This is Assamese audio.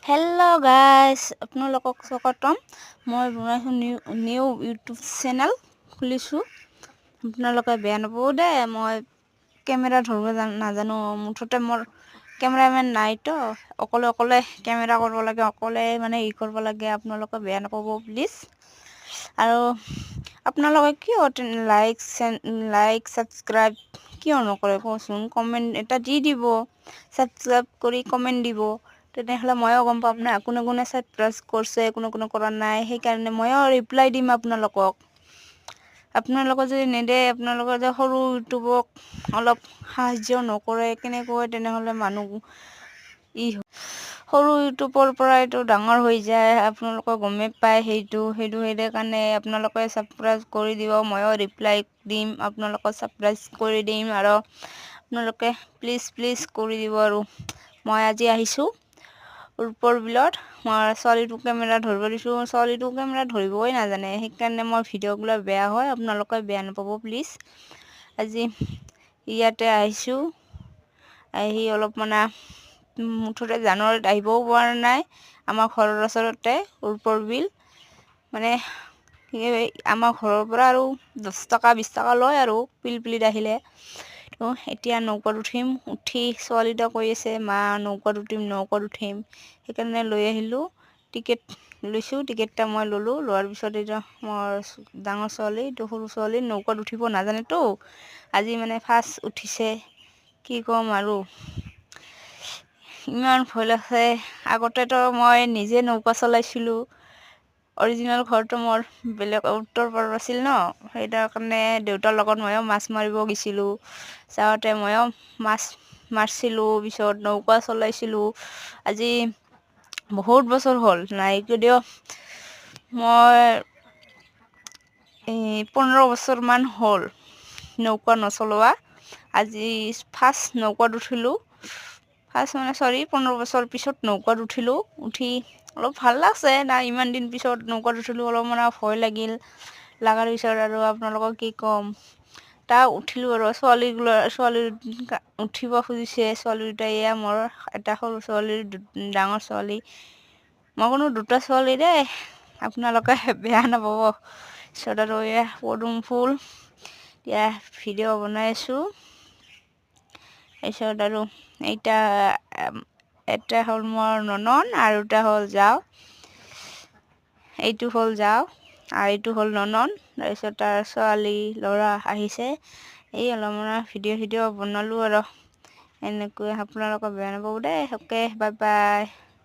হেল্ল' গাইজ, আপোনালোকক স্বাগতম। মই বনাইছোঁ নিউ ইউটিউব চেনেল খুলিছোঁ। আপোনালোকে বেয়া নাপাব দেই, মই কেমেৰা ধৰিব নাজানো। মুঠতে মোৰ কেমেৰামেন নাইতো, অকলে কেমেৰা কৰিব লাগে, অকলে মানে কৰিব লাগে। আপোনালোকে বেয়া নাপাব প্লিজ। আৰু আপোনালোকে কিয় লাইক ছাবস্ক্ৰাইব কিয় নকৰে কওকচোন। কমেণ্ট এটা দি দিব, ছাবস্ক্ৰাইব কৰি কমেণ্ট দিব। তেনেহ'লে ময়ো গম পাম না কোনে কোনে ছাবস্ক্ৰাইব কৰিছে, কোনে কৰা নাই। সেইকাৰণে ময়ো ৰিপ্লাই দিম আপোনালোকক। আপোনালোকে যদি নেদে, আপোনালোকে যে সৰু ইউটিউবক অলপ সাহাৰ্য নকৰে কেনেকৈ, তেনেহ'লে মানুহ সৰু ইউটিউবৰ পৰাইতো ডাঙৰ হৈ যায়। আপোনালোকে গমেই পায় সেইটো কাৰণে আপোনালোকে ছাবস্ক্ৰাইব কৰি দিব। ময়ো ৰিপ্লাই দিম, আপোনালোকক ছাবস্ক্ৰাইব কৰি দিম। আৰু আপোনালোকে প্লিজ কৰি দিব। আৰু মই আজি আহিছোঁ ৰূপৰ বিলত। মই ছোৱালীটো কেমেৰা ধৰিব দিছোঁ। ছোৱালীটো কেমেৰা ধৰিবই নাজানে, সেইকাৰণে মোৰ ভিডিঅ'গুলো বেয়া হয়। আপোনালোকে বেয়া নাপাব প্লিজ। আজি ইয়াতে আহিছোঁ, আহি অলপ মানে মুঠতে জানুৱাৰীত আহিবও পৰা নাই। আমাৰ ঘৰৰ ওচৰতে ৰূপৰ বিল, মানে আমাৰ ঘৰৰ পৰা আৰু 10 টকা 20 টকা লয় আৰু পিলপিলিত আহিলে। তো এতিয়া নৌকাত উঠি ছোৱালীটোৱে কৈ আছে, মা নৌকাত উঠিম। সেইকাৰণে লৈ আহিলোঁ, টিকেট লৈছোঁ। টিকেটটা মই ল'লোঁ। লোৱাৰ পিছত এতিয়া মোৰ ডাঙৰ ছোৱালী, সৰু ছোৱালী নৌকাত উঠিব নাজানেতো, আজি মানে ফাৰ্ষ্ট উঠিছে। কি ক'ম আৰু, ইমান ভয় লাগছে। আগতেতো মই নিজে নৌকা চলাইছিলোঁ। অৰিজিনেল ঘৰটো মোৰ বেলেগ উত্তৰ-পূৰ্বাত আছিল ন, সেইটাৰ কাৰণে দেউতাৰ লগত ময়ো মাছ মাৰিব গৈছিলোঁ। যাওঁতে ময়ো মাছ মাৰিছিলোঁ, পিছত নৌকা চলাইছিলোঁ। আজি বহুত বছৰ হ'ল নাই যদিও মই 15 বছৰমান হ'ল নৌকা নচলোৱা। আজি ফাৰ্ষ্ট নৌকাত উঠিলোঁ। 15 বছৰ পিছত নৌকাত উঠিলোঁ। উঠি অলপ ভাল লাগছে না, ইমান দিন পিছত নৌকাত উঠিলোঁ। অলপ মানে ভয় লাগিল। লগাৰ পিছত আৰু আপোনালোকক কি ক'ম, উঠিলোঁ। আৰু ছোৱালী উঠিব খুজিছে। ছোৱালী দুটাই, এয়া মোৰ এটা সৰু ছোৱালী, ডাঙৰ ছোৱালী। মই কোনো দুটা ছোৱালী দেই, আপোনালোকে বেয়া নাপাব। পিছত আৰু এয়া পদুম ফুল, এতিয়া ভিডিঅ' বনাই আছোঁ। তাৰপিছত আৰু এটা হ'ল মোৰ ননন, আৰু এটা হ'ল যাওঁ। এইটো হ'ল যাওঁ আৰু এইটো হ'ল ননন। তাৰপিছত তাৰ ছোৱালী ল'ৰা আহিছে। এই অলপমান ভিডিঅ' বনালোঁ আৰু এনেকৈ। আপোনালোকে বেয়া নাপাব দেই। Okay, bye bye.